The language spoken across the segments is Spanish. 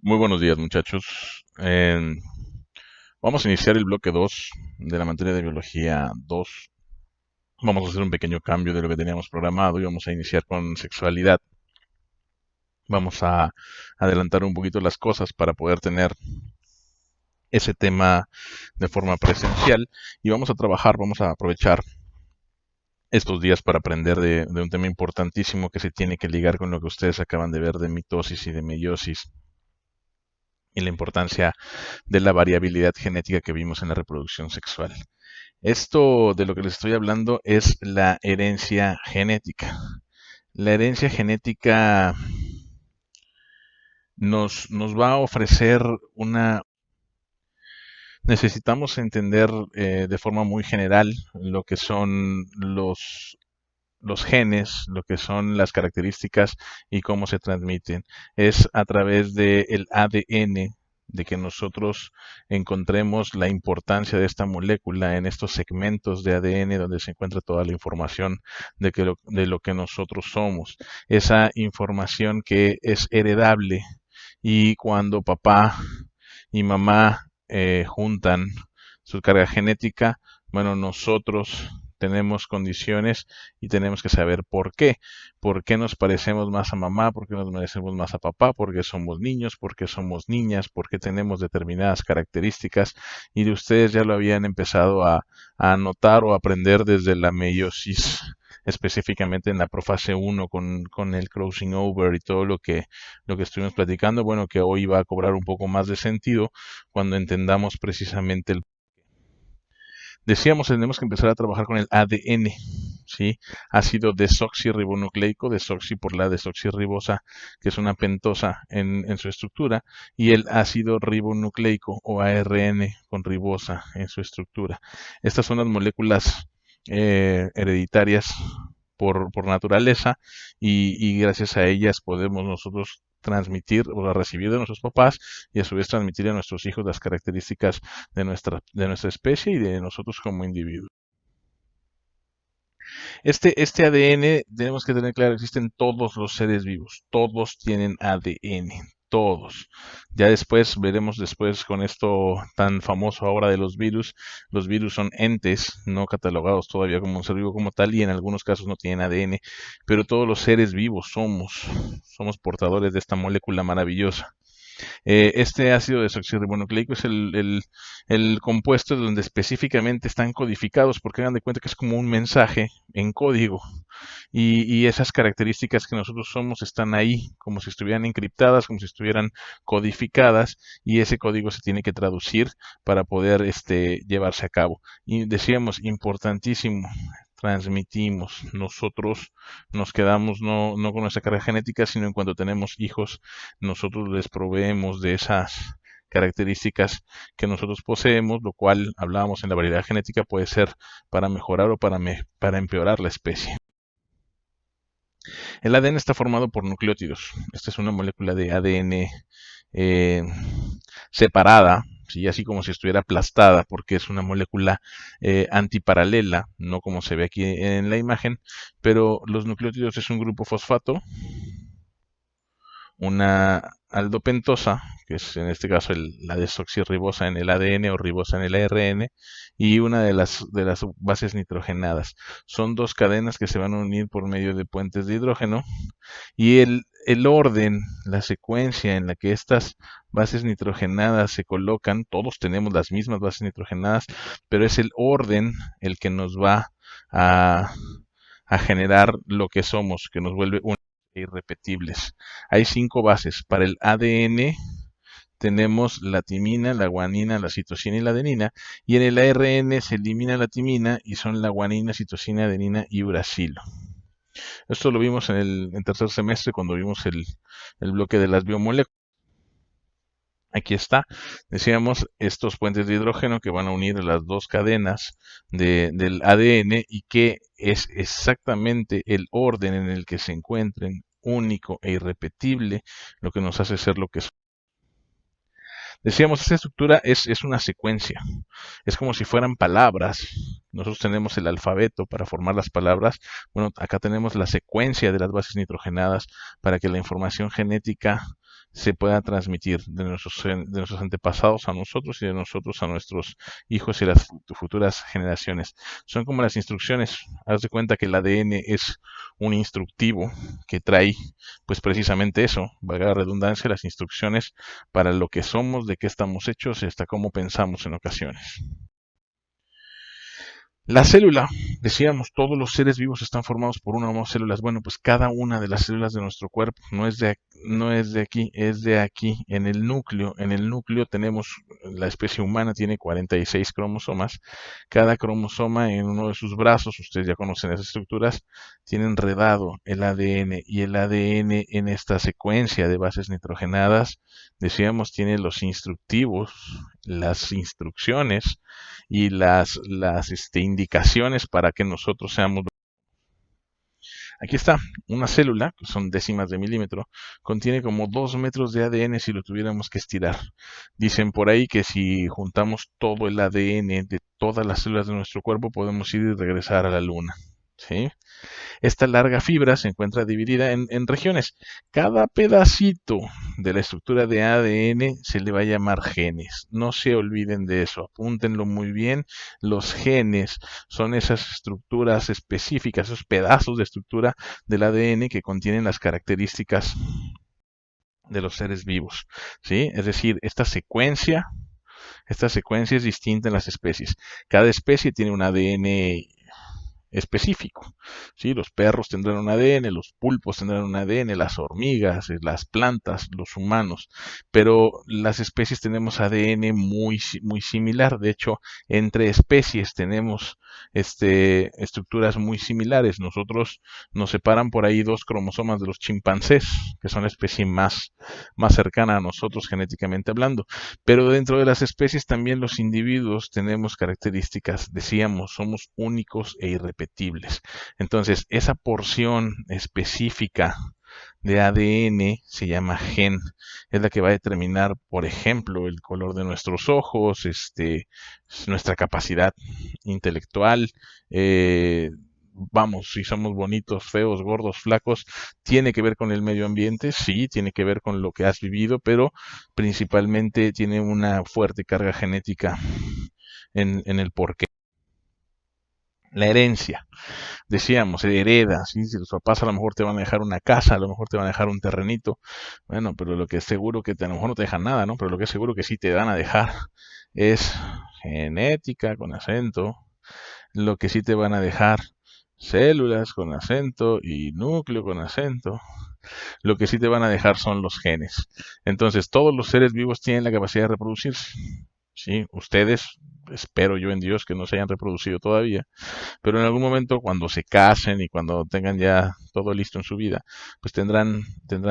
Muy buenos días, muchachos. Vamos a iniciar el bloque 2 de la materia de biología 2. Vamos a hacer un pequeño cambio de lo que teníamos programado y vamos a iniciar con sexualidad. Vamos a adelantar un poquito las cosas para poder tener ese tema de forma presencial y vamos a trabajar, vamos a aprovechar estos días para aprender de un tema importantísimo que se tiene que ligar con lo que ustedes acaban de ver de mitosis y de meiosis y la importancia de la variabilidad genética que vimos en la reproducción sexual. Esto de lo que les estoy hablando es la herencia genética. La herencia genética nos va a ofrecer una... Necesitamos entender de forma muy general lo que son los genes, lo que son las características y cómo se transmiten. Es a través del ADN de que nosotros encontremos la importancia de esta molécula en estos segmentos de ADN donde se encuentra toda la información de lo que nosotros somos. Esa información que es heredable y cuando papá y mamá juntan su carga genética, bueno, nosotros tenemos condiciones y tenemos que saber por qué. ¿Por qué nos parecemos más a mamá? ¿Por qué nos parecemos más a papá? ¿Por qué somos niños? ¿Por qué somos niñas? ¿Por qué tenemos determinadas características? Y de ustedes ya lo habían empezado a notar o aprender desde la meiosis, específicamente en la profase 1 con el crossing over y todo lo que estuvimos platicando. Bueno, que hoy va a cobrar un poco más de sentido cuando entendamos precisamente el... Decíamos, tenemos que empezar a trabajar con el ADN, ¿sí? Ácido desoxirribonucleico, desoxi por la desoxirribosa, que es una pentosa en su estructura, y el ácido ribonucleico o ARN con ribosa en su estructura. Estas son las moléculas hereditarias por naturaleza y gracias a ellas podemos nosotros transmitir o recibir de nuestros papás y a su vez transmitir a nuestros hijos las características de nuestra especie y de nosotros como individuos. Este ADN tenemos que tener claro, existen todos los seres vivos, todos tienen ADN, todos. Ya después veremos después con esto tan famoso ahora de los virus son entes no catalogados todavía como un ser vivo como tal y en algunos casos no tienen ADN, pero todos los seres vivos somos portadores de esta molécula maravillosa. Este ácido desoxirribonucleico es el compuesto donde específicamente están codificados, porque hagan de cuenta que es como un mensaje en código. Y esas características que nosotros somos están ahí, como si estuvieran encriptadas, como si estuvieran codificadas, y ese código se tiene que traducir para poder llevarse a cabo. Y decíamos, importantísimo, transmitimos. Nosotros nos quedamos no con nuestra carga genética, sino en cuanto tenemos hijos, nosotros les proveemos de esas características que nosotros poseemos, lo cual hablábamos en la variedad genética puede ser para mejorar o para empeorar la especie. El ADN está formado por nucleótidos. Esta es una molécula de ADN eh, separada, ¿sí? Así como si estuviera aplastada, porque es una molécula antiparalela, no como se ve aquí en la imagen, pero los nucleótidos es un grupo fosfato, una aldopentosa, que es en este caso la desoxirribosa en el ADN o ribosa en el ARN, y una de las bases nitrogenadas. Son dos cadenas que se van a unir por medio de puentes de hidrógeno y el orden, la secuencia en la que estas bases nitrogenadas se colocan, todos tenemos las mismas bases nitrogenadas, pero es el orden el que nos va a, a generar lo que somos, que nos vuelve únicos e irrepetibles. Hay 5 bases. Para el ADN tenemos la timina, la guanina, la citosina y la adenina, y en el ARN se elimina la timina y son la guanina, citosina, adenina y uracilo. Esto lo vimos en tercer semestre cuando vimos el bloque de las biomoléculas. Aquí está, decíamos, estos puentes de hidrógeno que van a unir las dos cadenas del ADN y que es exactamente el orden en el que se encuentren único e irrepetible lo que nos hace ser lo que somos. Decíamos, esta estructura es una secuencia, es como si fueran palabras. Nosotros tenemos el alfabeto para formar las palabras. Bueno, acá tenemos la secuencia de las bases nitrogenadas para que la información genética se pueda transmitir de nuestros antepasados a nosotros y de nosotros a nuestros hijos y las futuras generaciones. Son como las instrucciones. Haz de cuenta que el ADN es un instructivo que trae, pues precisamente eso, valga la redundancia, las instrucciones para lo que somos, de qué estamos hechos y hasta cómo pensamos en ocasiones. La célula, decíamos, todos los seres vivos están formados por una o más células. Bueno, pues cada una de las células de nuestro cuerpo no es de aquí, es de aquí, en el núcleo. En el núcleo tenemos, la especie humana tiene 46 cromosomas. Cada cromosoma en uno de sus brazos, ustedes ya conocen esas estructuras, tiene enredado el ADN y el ADN en esta secuencia de bases nitrogenadas, decíamos, tiene los instructivos, las instrucciones y las indicaciones para que nosotros seamos. Aquí está, una célula, que son décimas de milímetro, contiene como 2 metros de ADN si lo tuviéramos que estirar. Dicen por ahí que si juntamos todo el ADN de todas las células de nuestro cuerpo, podemos ir y regresar a la luna. ¿Sí? Esta larga fibra se encuentra dividida en regiones. Cada pedacito de la estructura de ADN se le va a llamar genes. No se olviden de eso, apúntenlo muy bien. Los genes son esas estructuras específicas, esos pedazos de estructura del ADN que contienen las características de los seres vivos. ¿Sí? Es decir, esta secuencia es distinta en las especies. Cada especie tiene un ADN específico. ¿Sí? Los perros tendrán un ADN, los pulpos tendrán un ADN, las hormigas, las plantas, los humanos, pero las especies tenemos ADN muy similar. De hecho, entre especies tenemos estructuras muy similares. Nosotros nos separan por ahí 2 cromosomas de los chimpancés, que son la especie más cercana a nosotros genéticamente hablando. Pero dentro de las especies también los individuos tenemos características, decíamos, somos únicos e irrepetibles. Entonces, esa porción específica de ADN se llama gen, es la que va a determinar, por ejemplo, el color de nuestros ojos, nuestra capacidad intelectual, vamos, si somos bonitos, feos, gordos, flacos, tiene que ver con el medio ambiente, sí, tiene que ver con lo que has vivido, pero principalmente tiene una fuerte carga genética en el porqué. La herencia, decíamos, se hereda, ¿sí? Si los papás a lo mejor te van a dejar una casa, a lo mejor te van a dejar un terrenito, bueno, pero lo que es seguro que a lo mejor no te dejan nada, ¿no? Pero lo que es seguro que sí te van a dejar es genética con acento, lo que sí te van a dejar células con acento y núcleo con acento. Lo que sí te van a dejar son los genes. Entonces, todos los seres vivos tienen la capacidad de reproducirse. ¿Sí? Ustedes, espero yo en Dios que no se hayan reproducido todavía, pero en algún momento cuando se casen y cuando tengan ya todo listo en su vida, pues tendrán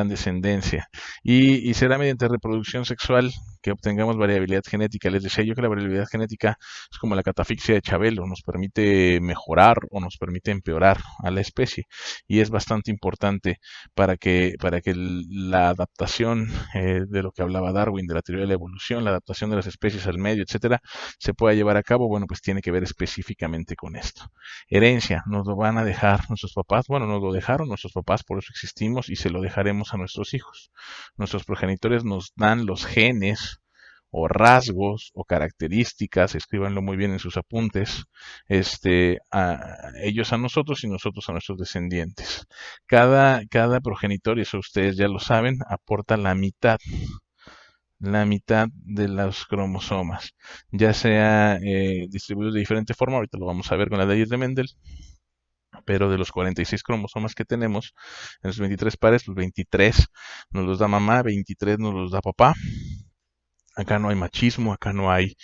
descendencia. Y será mediante reproducción sexual que obtengamos variabilidad genética. Les decía yo que la variabilidad genética es como la catafixia de Chabelo, nos permite mejorar o nos permite empeorar a la especie. Y es bastante importante para que la adaptación de lo que hablaba Darwin, de la teoría de la evolución, la adaptación de las especies al medio, etcétera, se pueda llevar a cabo, bueno, pues tiene que ver específicamente con esto. Herencia, nos lo van a dejar nuestros papás, bueno, nos lo dejaron nuestros papás, por eso existimos y se lo dejaremos a nuestros hijos. Nuestros progenitores nos dan los genes o rasgos o características, escríbanlo muy bien en sus apuntes, ellos a nosotros y nosotros a nuestros descendientes. Cada progenitor, y eso ustedes ya lo saben, aporta la mitad de los cromosomas, ya sea distribuidos de diferente forma, ahorita lo vamos a ver con las leyes de Mendel, pero de los 46 cromosomas que tenemos, en los 23 pares, pues 23 nos los da mamá, 23 nos los da papá. Acá no hay machismo, acá no hay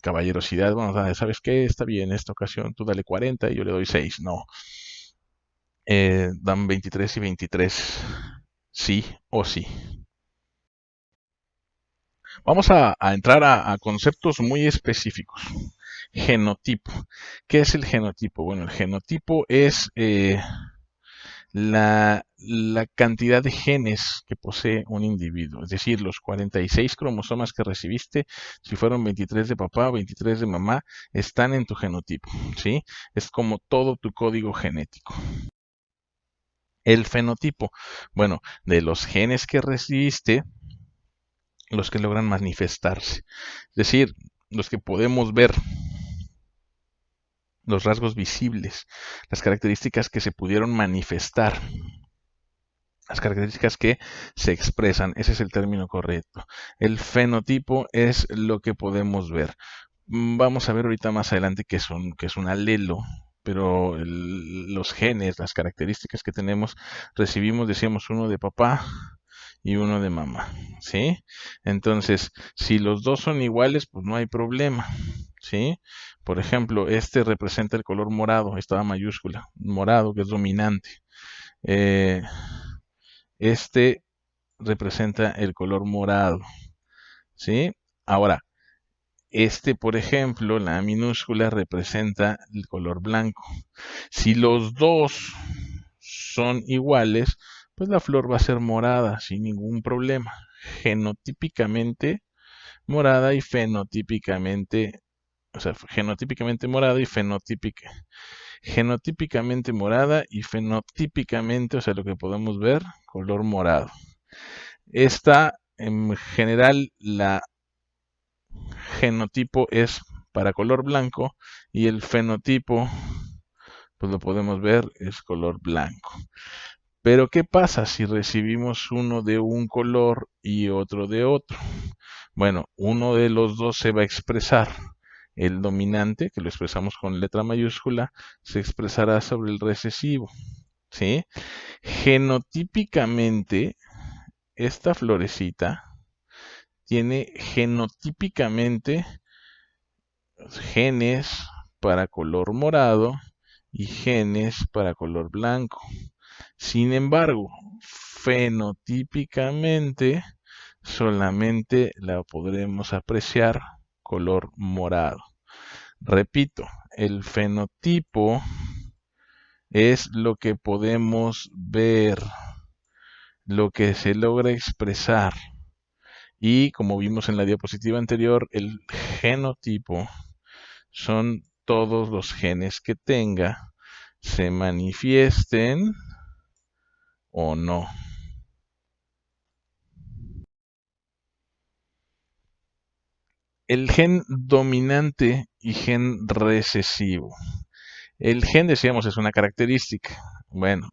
caballerosidad. Bueno, ¿sabes qué? Está bien, en esta ocasión tú dale 40 y yo le doy 6. No. Dan 23 y 23. Sí o sí. Vamos a entrar a conceptos muy específicos. Genotipo. ¿Qué es el genotipo? Bueno, el genotipo es la cantidad de genes que posee un individuo, es decir, los 46 cromosomas que recibiste, si fueron 23 de papá o 23 de mamá, están en tu genotipo, ¿sí? Es como todo tu código genético. El fenotipo, bueno, de los genes que recibiste, los que logran manifestarse. Es decir, los que podemos ver, los rasgos visibles, las características que se pudieron manifestar, las características que se expresan, ese es el término correcto. El fenotipo es lo que podemos ver. Vamos a ver ahorita más adelante que es un alelo, pero los genes, las características que tenemos, recibimos, decíamos, uno de papá y uno de mamá, ¿sí? Entonces, si los dos son iguales, pues no hay problema, ¿sí? Por ejemplo, este representa el color morado, esta mayúscula, morado, que es dominante. Eh, este representa el color morado, ¿sí? Ahora, este, por ejemplo, la minúscula representa el color blanco. Si los dos son iguales, pues la flor va a ser morada sin ningún problema. Genotípicamente morada y fenotípicamente, o sea, genotípicamente morada y genotípicamente morada y fenotípicamente, o sea, lo que podemos ver, color morado. Esta, en general, la genotipo es para color blanco y el fenotipo, pues lo podemos ver, es color blanco. Pero ¿qué pasa si recibimos uno de un color y otro de otro? Bueno, uno de los dos se va a expresar. El dominante, que lo expresamos con letra mayúscula, se expresará sobre el recesivo, ¿sí? Genotípicamente, esta florecita tiene genotípicamente genes para color morado y genes para color blanco. Sin embargo, fenotípicamente solamente la podremos apreciar color morado. Repito, el fenotipo es lo que podemos ver, lo que se logra expresar. Y como vimos en la diapositiva anterior, el genotipo son todos los genes que tenga, se manifiesten o no. El gen dominante y gen recesivo. El gen, decíamos, es una característica. Bueno,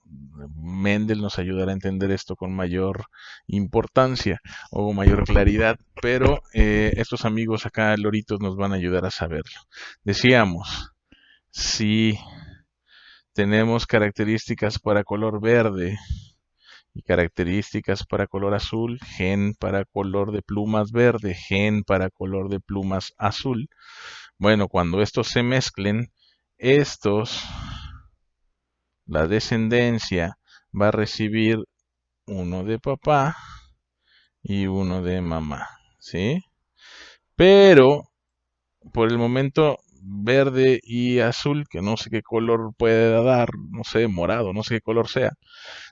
Mendel nos ayudará a entender esto con mayor importancia o mayor claridad, pero estos amigos acá, loritos, nos van a ayudar a saberlo. Decíamos, si tenemos características para color verde y características para color azul, gen para color de plumas verde, gen para color de plumas azul. Bueno, cuando estos se mezclen, estos, la descendencia, va a recibir uno de papá y uno de mamá, ¿sí? Pero por el momento verde y azul, que no sé qué color puede dar, no sé, morado, no sé qué color sea,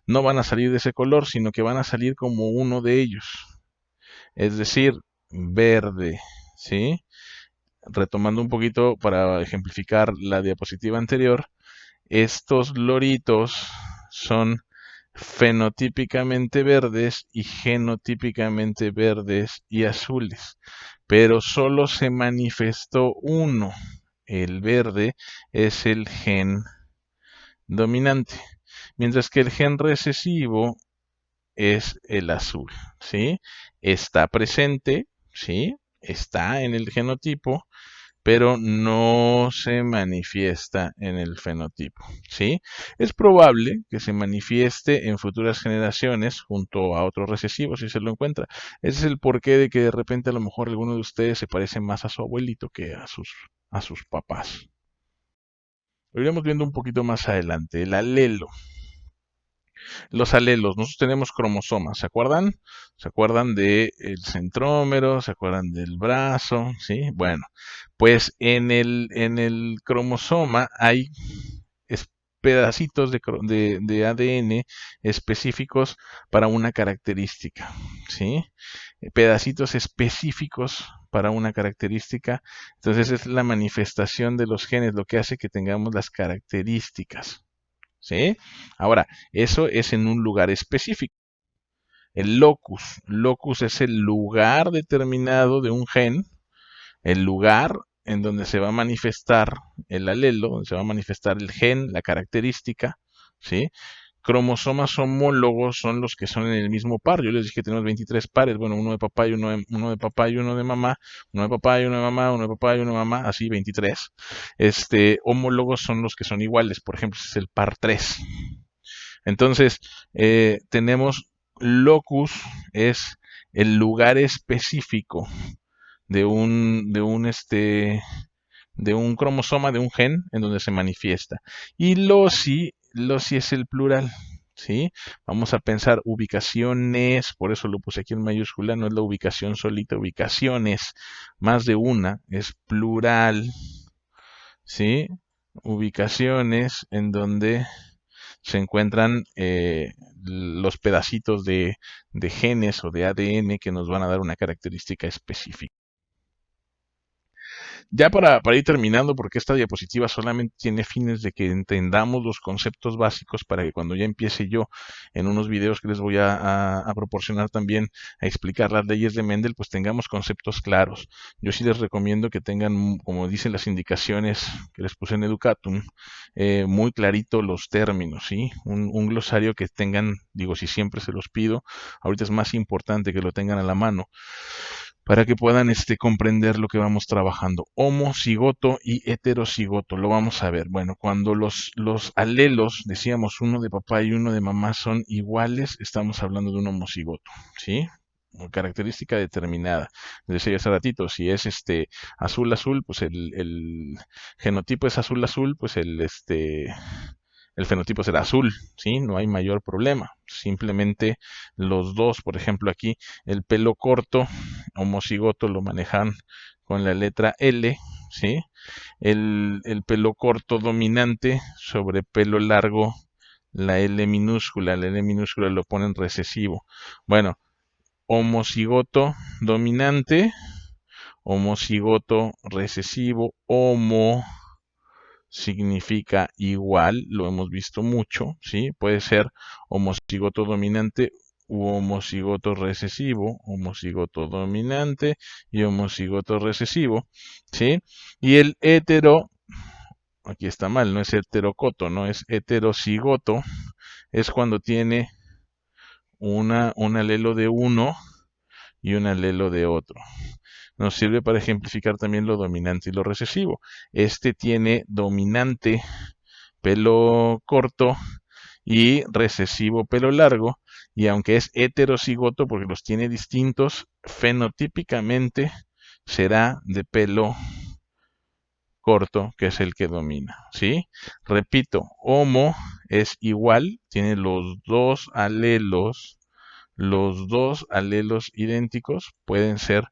no van a salir de ese color, sino que van a salir como uno de ellos. Es decir, verde, ¿sí? Retomando un poquito para ejemplificar la diapositiva anterior, estos loritos son fenotípicamente verdes y genotípicamente verdes y azules, pero solo se manifestó uno. El verde es el gen dominante, mientras que el gen recesivo es el azul, ¿sí? Está presente, ¿sí? Está en el genotipo, pero no se manifiesta en el fenotipo, ¿sí? Es probable que se manifieste en futuras generaciones junto a otros recesivos si se lo encuentra. Ese es el porqué de que de repente a lo mejor alguno de ustedes se parece más a su abuelito que a sus papás. Lo iremos viendo un poquito más adelante. El alelo. Los alelos, nosotros tenemos cromosomas, ¿se acuerdan? ¿Se acuerdan del centrómero? ¿Se acuerdan del brazo? ¿Sí? Bueno, pues en el cromosoma hay pedacitos de ADN específicos para una característica, ¿sí? Pedacitos específicos para una característica. Entonces es la manifestación de los genes lo que hace que tengamos las características, ¿sí? Ahora, eso es en un lugar específico. El locus es el lugar determinado de un gen, el lugar en donde se va a manifestar el alelo, donde se va a manifestar el gen, la característica, ¿sí? Cromosomas homólogos son los que son en el mismo par. Yo les dije que tenemos 23 pares. Bueno, uno de papá y uno de papá y uno de mamá. Uno de papá y uno de mamá, uno de papá y uno de mamá. Así, 23. Homólogos son los que son iguales. Por ejemplo, ese es el par 3. Entonces, tenemos locus, es el lugar específico de un cromosoma, de un gen, en donde se manifiesta. Y loci es el plural, ¿sí? Vamos a pensar ubicaciones, por eso lo puse aquí en mayúscula, no es la ubicación solita, ubicaciones, más de una, es plural, ¿sí? Ubicaciones en donde se encuentran los pedacitos de genes o de ADN que nos van a dar una característica específica. Ya para ir terminando, porque esta diapositiva solamente tiene fines de que entendamos los conceptos básicos para que cuando ya empiece yo en unos videos que les voy a proporcionar también a explicar las leyes de Mendel, pues tengamos conceptos claros. Yo sí les recomiendo que tengan, como dicen las indicaciones que les puse en Educatum, muy clarito los términos, ¿sí? Un glosario que tengan, digo, si siempre se los pido, ahorita es más importante que lo tengan a la mano para que puedan comprender lo que vamos trabajando. Homocigoto y heterocigoto, lo vamos a ver. Bueno, cuando los alelos, decíamos uno de papá y uno de mamá, son iguales, estamos hablando de un homocigoto, ¿sí? Característica determinada. Les decía hace ratito, si es azul azul, pues el genotipo es azul azul, pues el fenotipo será azul, ¿sí? No hay mayor problema. Simplemente los dos, por ejemplo aquí, el pelo corto, homocigoto, lo manejan con la letra L, ¿sí? El pelo corto dominante sobre pelo largo, la la L minúscula lo ponen recesivo. Bueno, homocigoto dominante, homocigoto recesivo, significa igual, lo hemos visto mucho, ¿sí? Puede ser homocigoto dominante u homocigoto recesivo, homocigoto dominante y homocigoto recesivo, ¿sí? Y el hetero, aquí está mal, no es heterocoto, no es heterocigoto, es cuando tiene un alelo de uno y un alelo de otro. Nos sirve para ejemplificar también lo dominante y lo recesivo. Este tiene dominante pelo corto y recesivo pelo largo, y aunque es heterocigoto porque los tiene distintos, fenotípicamente será de pelo corto, que es el que domina, ¿sí? Repito, homo es igual, tiene los dos alelos idénticos, pueden ser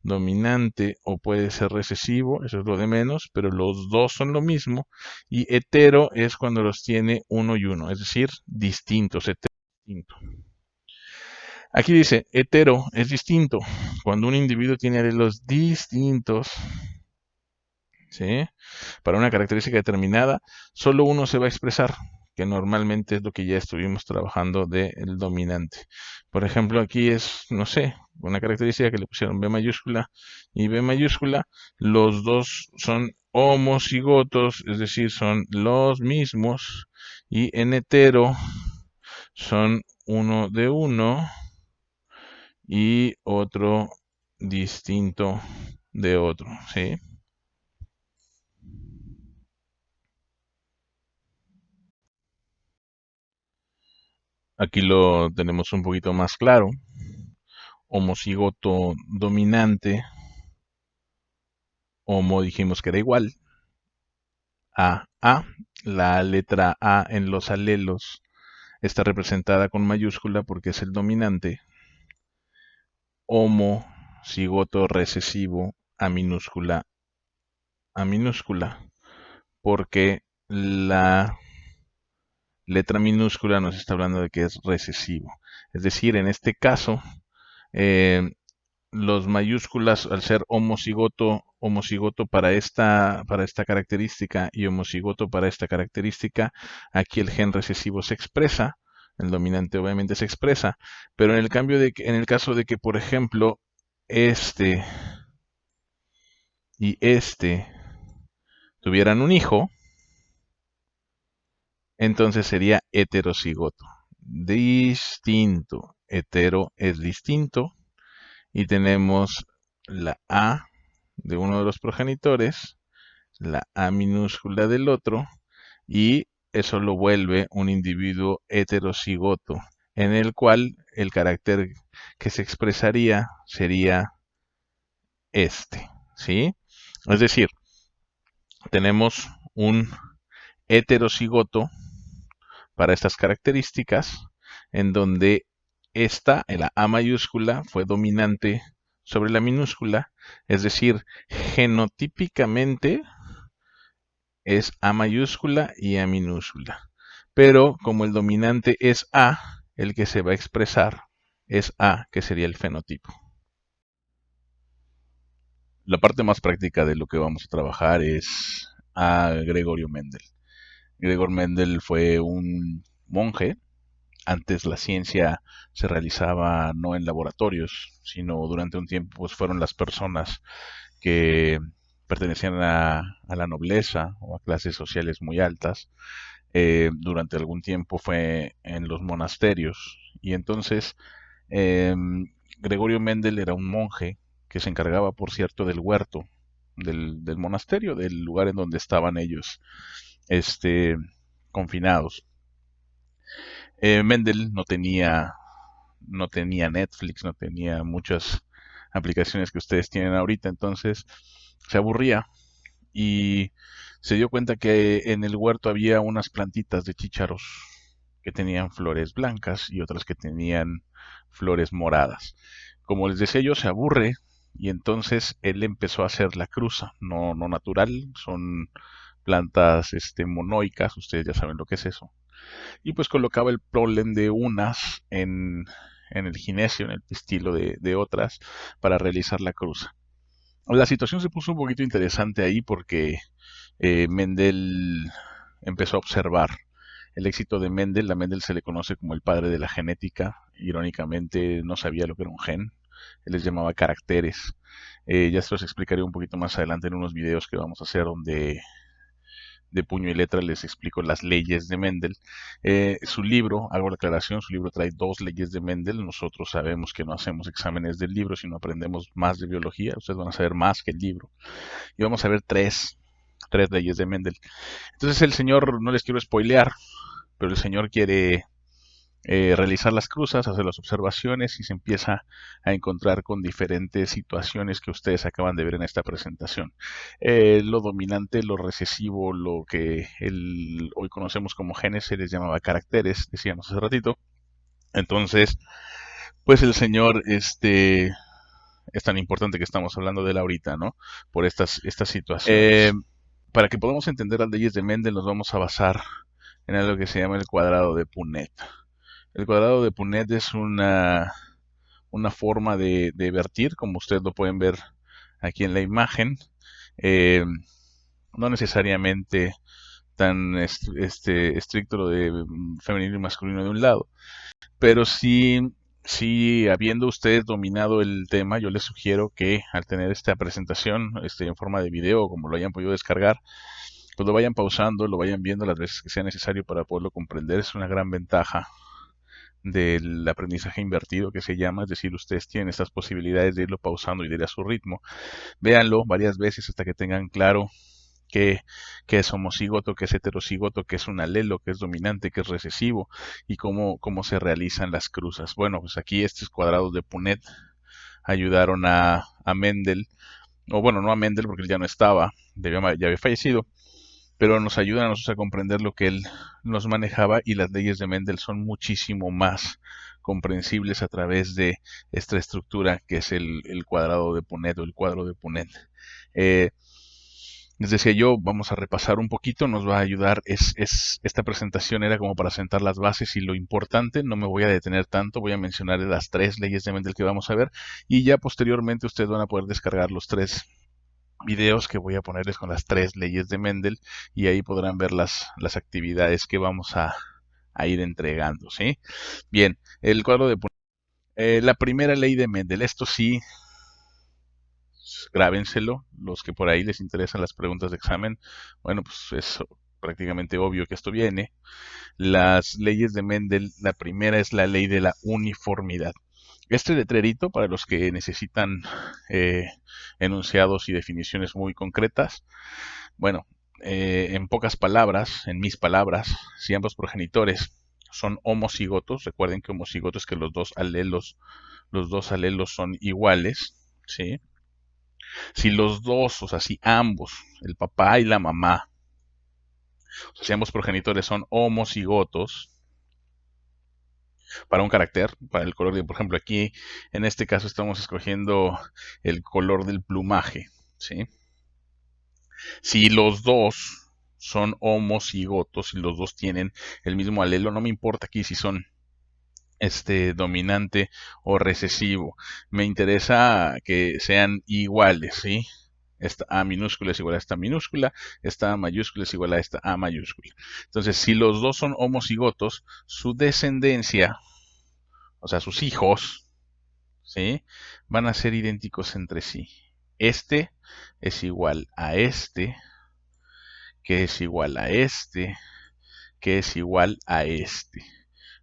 dominante o puede ser recesivo, eso es lo de menos, pero los dos son lo mismo, y hetero es cuando los tiene uno y uno, es decir, distintos, hetero distinto. Aquí dice, hetero es distinto, cuando un individuo tiene alelos distintos, ¿sí? Para una característica determinada, solo uno se va a expresar, que normalmente es lo que ya estuvimos trabajando del dominante. Por ejemplo, aquí es, no sé, una característica que le pusieron B mayúscula y B mayúscula, los dos son homocigotos, es decir, son los mismos, y en hetero son uno de uno y otro distinto de otro, ¿sí? Aquí lo tenemos un poquito más claro. Homocigoto dominante, homo dijimos que era igual a A. La letra A en los alelos está representada con mayúscula porque es el dominante. Homocigoto recesivo a minúscula, porque la letra minúscula nos está hablando de que es recesivo. Es decir, en este caso, los mayúsculas, al ser homocigoto homocigoto para esta característica y homocigoto para esta característica, aquí el gen recesivo se expresa, el dominante obviamente se expresa, pero en el caso de que, por ejemplo, este y este tuvieran un hijo, entonces sería heterocigoto. Distinto. Hetero es distinto. Y tenemos la A de uno de los progenitores, la A minúscula del otro, y eso lo vuelve un individuo heterocigoto, en el cual el carácter que se expresaría sería este, ¿sí? Es decir, tenemos un heterocigoto para estas características, en donde la A mayúscula, fue dominante sobre la minúscula, es decir, genotípicamente es A mayúscula y A minúscula. Pero como el dominante es A, el que se va a expresar es A, que sería el fenotipo. La parte más práctica de lo que vamos a trabajar es a Gregorio Mendel. Gregor Mendel fue un monje. Antes la ciencia se realizaba no en laboratorios, sino durante un tiempo pues fueron las personas que pertenecían a la nobleza o a clases sociales muy altas. Durante algún tiempo fue en los monasterios. Y entonces eh, Gregorio Mendel era un monje que se encargaba, por cierto, del huerto, del monasterio, del lugar en donde estaban ellos este, confinados. Mendel no tenía Netflix, no tenía muchas aplicaciones que ustedes tienen ahorita, entonces se aburría y se dio cuenta que en el huerto había unas plantitas de chícharos que tenían flores blancas y otras que tenían flores moradas. Como les decía yo, se aburre y entonces él empezó a hacer la cruza, no natural, son plantas monoicas, ustedes ya saben lo que es eso, y pues colocaba el polen de unas en el gineceo, en el pistilo de otras, para realizar la cruza. La situación se puso un poquito interesante ahí porque Mendel empezó a observar el éxito de Mendel. A Mendel se le conoce como el padre de la genética. Irónicamente no sabía lo que era un gen. Él les llamaba caracteres. Ya se los explicaré un poquito más adelante en unos videos que vamos a hacer donde de puño y letra les explico las leyes de Mendel. Su libro, hago la aclaración, su libro trae 2 leyes de Mendel. Nosotros sabemos que no hacemos exámenes del libro, sino aprendemos más de biología. Ustedes van a saber más que el libro. Y vamos a ver tres leyes de Mendel. Entonces el señor, no les quiero spoilear, pero el señor quiere realizar las cruzas, hacer las observaciones y se empieza a encontrar con diferentes situaciones que ustedes acaban de ver en esta presentación. Lo dominante, lo recesivo, lo que hoy conocemos como genes, se les llamaba caracteres, decíamos hace ratito. Entonces, pues el señor, es tan importante que estamos hablando de él ahorita, ¿no? Por estas situaciones. Para que podamos entender las leyes de Mendel, nos vamos a basar en algo que se llama el cuadrado de Punnett. El cuadrado de Punnett es una forma de vertir, como ustedes lo pueden ver aquí en la imagen. No necesariamente tan estricto lo de femenino y masculino de un lado, pero sí, habiendo ustedes dominado el tema, yo les sugiero que al tener esta presentación en forma de video, como lo hayan podido descargar, pues lo vayan pausando, lo vayan viendo las veces que sea necesario para poderlo comprender. Es una gran ventaja del aprendizaje invertido que se llama, es decir, ustedes tienen estas posibilidades de irlo pausando y de ir a su ritmo. Véanlo varias veces hasta que tengan claro qué es homocigoto, qué es heterocigoto, qué es un alelo, qué es dominante, qué es recesivo y cómo se realizan las cruzas. Bueno, pues aquí estos cuadrados de Punnett ayudaron a Mendel, o bueno, no a Mendel porque él ya no estaba, ya había fallecido, pero nos ayudan a nosotros a comprender lo que él nos manejaba y las leyes de Mendel son muchísimo más comprensibles a través de esta estructura que es el cuadrado de Punnett o el cuadro de Punnett. Les decía yo, vamos a repasar un poquito, nos va a ayudar, esta presentación era como para sentar las bases y lo importante, no me voy a detener tanto, voy a mencionar las 3 leyes de Mendel que vamos a ver y ya posteriormente ustedes van a poder descargar los 3 videos que voy a ponerles con las 3 leyes de Mendel y ahí podrán ver las actividades que vamos a ir entregando, ¿sí? Bien, el cuadro de la primera ley de Mendel, esto sí, grábenselo, los que por ahí les interesan las preguntas de examen, bueno, pues es prácticamente obvio que esto viene. Las leyes de Mendel, la primera es la ley de la uniformidad. Este letrerito, para los que necesitan eh, enunciados y definiciones muy concretas, bueno, en pocas palabras, en mis palabras, si ambos progenitores son homocigotos, recuerden que homocigoto es que los dos alelos son iguales, ¿sí? Si los dos, o sea, si ambos, el papá y la mamá, o sea, si ambos progenitores son homocigotos, para un carácter, para el color de, por ejemplo, aquí en este caso estamos escogiendo el color del plumaje, ¿sí? Si los dos son homocigotos, si los dos tienen el mismo alelo, no me importa aquí si son dominante o recesivo, me interesa que sean iguales, ¿sí? Esta A minúscula es igual a esta minúscula, esta A mayúscula es igual a esta A mayúscula. Entonces, si los dos son homocigotos, su descendencia, o sea, sus hijos, ¿sí? Van a ser idénticos entre sí. Este es igual a este, que es igual a este, que es igual a este.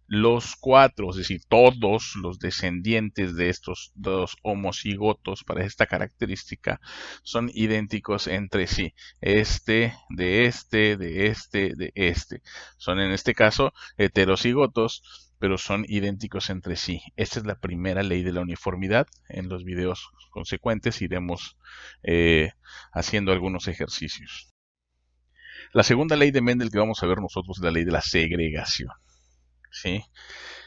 Los cuatro, es decir, todos los descendientes de estos dos homocigotos para esta característica son idénticos entre sí. Este, de este, de este, de este. Son en este caso heterocigotos, pero son idénticos entre sí. Esta es la primera ley de la uniformidad. En los videos consecuentes iremos haciendo algunos ejercicios. La segunda ley de Mendel que vamos a ver nosotros es la ley de la segregación. ¿Sí?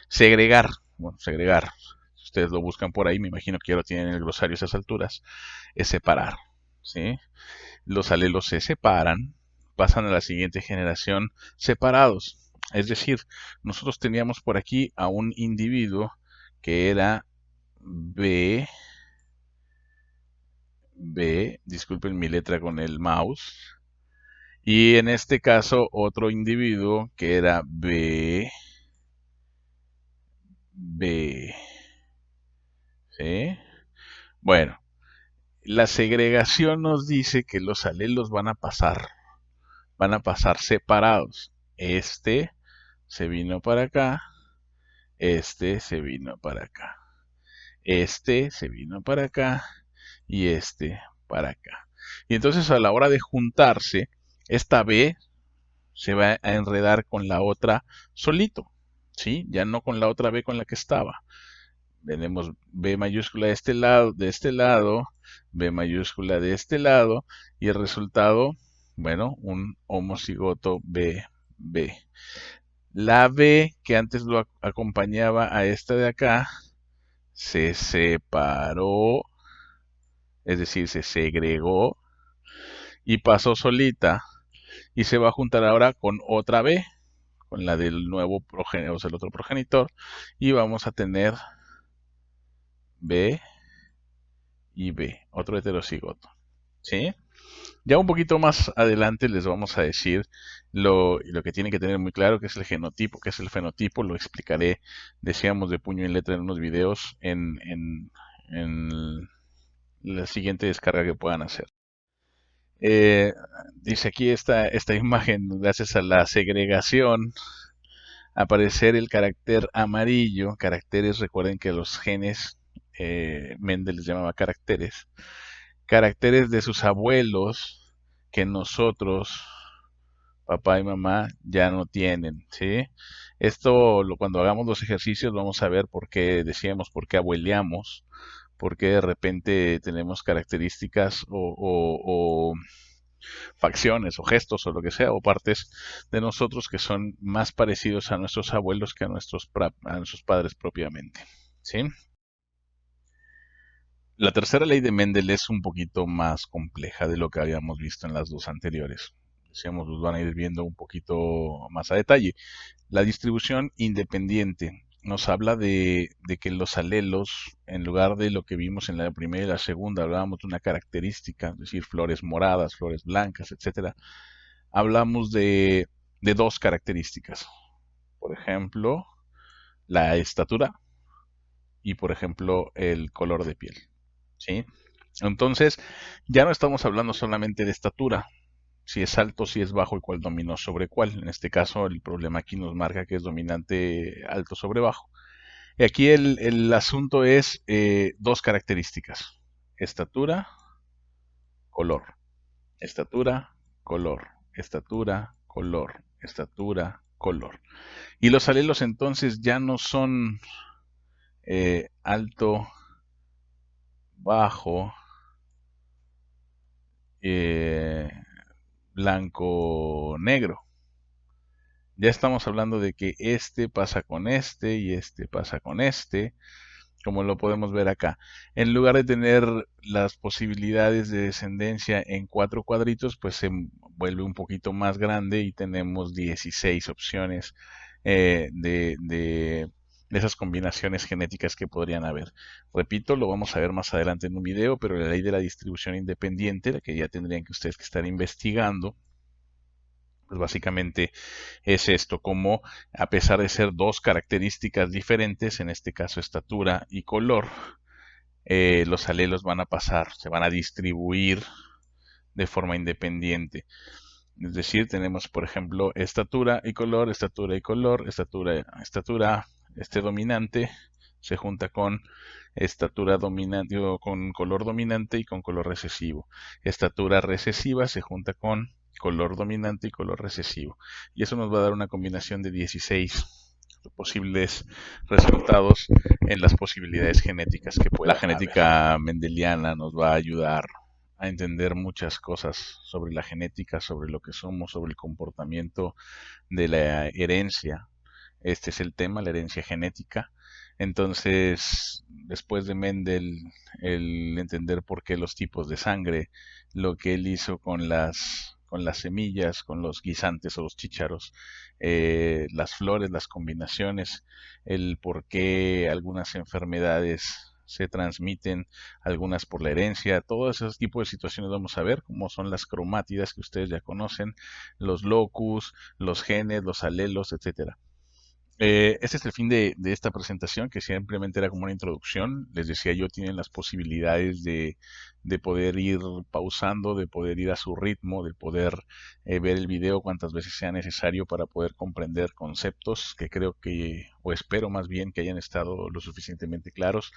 Segregar, bueno, segregar, si ustedes lo buscan por ahí, me imagino que ya lo tienen en el glosario a esas alturas, es separar, ¿sí? Los alelos se separan, pasan a la siguiente generación separados. Es decir, nosotros teníamos por aquí a un individuo que era B, disculpen mi letra con el mouse, y en este caso otro individuo que era B, ¿sí? Bueno, la segregación nos dice que los alelos van a pasar separados. Este se vino para acá, este se vino para acá, este se vino para acá y este para acá. Y entonces a la hora de juntarse, esta B se va a enredar con la otra solito, ¿sí? Ya no con la otra B con la que estaba. Tenemos B mayúscula de este lado, B mayúscula de este lado, y el resultado, bueno, un homocigoto B. La B que antes lo acompañaba a esta de acá, se separó, es decir, se segregó y pasó solita y se va a juntar ahora con otra B, con la del nuevo progenitor, o sea, el otro progenitor, y vamos a tener B y B, otro heterocigoto. ¿Sí? Ya un poquito más adelante les vamos a decir lo que tienen que tener muy claro, que es el genotipo, que es el fenotipo, lo explicaré, decíamos, de puño y letra en unos videos en la siguiente descarga que puedan hacer. Eh, Dice aquí esta imagen, gracias a la segregación, aparecer el carácter amarillo, caracteres, recuerden que los genes, Mendel les llamaba caracteres de sus abuelos que nosotros, papá y mamá, ya no tienen, ¿sí? Esto, cuando hagamos los ejercicios, vamos a ver por qué decíamos, por qué abueleamos, por qué de repente tenemos características o facciones o gestos o lo que sea, o partes de nosotros que son más parecidos a nuestros abuelos que a nuestros padres propiamente, ¿sí? La tercera ley de Mendel es un poquito más compleja de lo que habíamos visto en las dos anteriores. Decíamos, los van a ir viendo un poquito más a detalle. La distribución independiente. nos habla de que los alelos, en lugar de lo que vimos en la primera y la segunda, hablábamos de una característica, es decir, flores moradas, flores blancas, etcétera. Hablamos de dos características. Por ejemplo, la estatura y, por ejemplo, el color de piel. ¿Sí? Entonces, ya no estamos hablando solamente de estatura, si es alto, si es bajo y cuál dominó sobre cuál. En este caso, el problema aquí nos marca que es dominante alto sobre bajo. Y aquí el asunto es dos características: estatura, color. Estatura, color. Estatura, color. Estatura, color. Y los alelos entonces ya no son alto, bajo, eh, blanco, negro. Ya estamos hablando de que este pasa con este y este pasa con este, como lo podemos ver acá. En lugar de tener las posibilidades de descendencia en 4 cuadritos, pues se vuelve un poquito más grande y tenemos 16 opciones de esas combinaciones genéticas que podrían haber. Repito, lo vamos a ver más adelante en un video, pero la ley de la distribución independiente, la que ya tendrían que ustedes que estar investigando, pues básicamente es esto, como a pesar de ser dos características diferentes, en este caso estatura y color, los alelos van a pasar, se van a distribuir de forma independiente. Es decir, tenemos, por ejemplo, estatura y color, estatura y color, estatura, este dominante se junta con estatura dominante, o con color dominante y con color recesivo. Estatura recesiva se junta con color dominante y color recesivo. Y eso nos va a dar una combinación de 16 posibles resultados en las posibilidades genéticas que pueda haber. La genética mendeliana nos va a ayudar a entender muchas cosas sobre la genética, sobre lo que somos, sobre el comportamiento de la herencia. Este es el tema, la herencia genética. Entonces, después de Mendel, el entender por qué los tipos de sangre, lo que él hizo con las semillas, con los guisantes o los chícharos, las flores, las combinaciones, el por qué algunas enfermedades se transmiten, algunas por la herencia, todos esos tipos de situaciones vamos a ver, como son las cromátidas que ustedes ya conocen, los locus, los genes, los alelos, etcétera. Este es el fin de esta presentación, que simplemente era como una introducción. Les decía yo, tienen las posibilidades de poder ir pausando, de poder ir a su ritmo, de poder ver el video cuantas veces sea necesario para poder comprender conceptos que creo que, o espero más bien, que hayan estado lo suficientemente claros.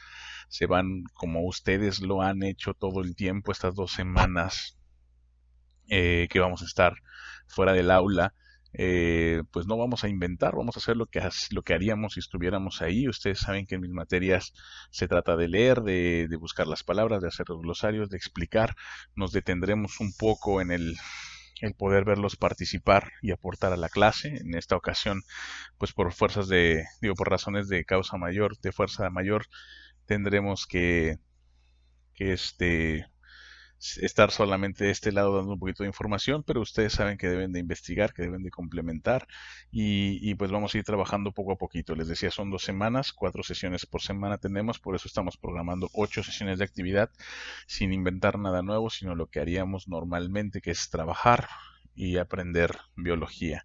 Se van, como ustedes lo han hecho todo el tiempo, estas 2 semanas que vamos a estar fuera del aula, pues no vamos a inventar, vamos a hacer lo que haríamos si estuviéramos ahí. Ustedes saben que en mis materias se trata de leer, de buscar las palabras, de hacer los glosarios, de explicar. Nos detendremos un poco en el poder verlos participar y aportar a la clase. En esta ocasión, pues por por razones de causa mayor, de fuerza mayor, tendremos que estar solamente de este lado dando un poquito de información, pero ustedes saben que deben de investigar, que deben de complementar y pues vamos a ir trabajando poco a poquito. Les decía, son 2 semanas, 4 sesiones por semana tenemos, por eso estamos programando 8 sesiones de actividad sin inventar nada nuevo, sino lo que haríamos normalmente, que es trabajar y aprender biología.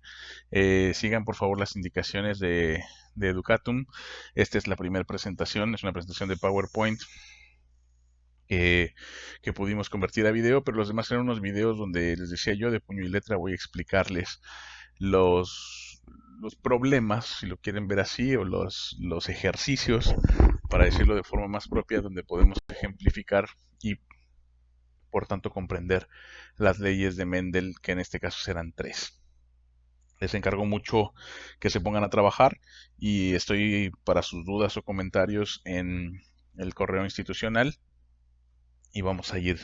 Sigan por favor las indicaciones de Educatum. Esta es la primera presentación, es una presentación de PowerPoint que pudimos convertir a video, pero los demás eran unos videos donde les decía yo, de puño y letra voy a explicarles los, los problemas, si lo quieren ver así, o los ejercicios, para decirlo de forma más propia, donde podemos ejemplificar y por tanto comprender las leyes de Mendel, que en este caso serán 3. Les encargo mucho que se pongan a trabajar y estoy para sus dudas o comentarios en el correo institucional y vamos a ir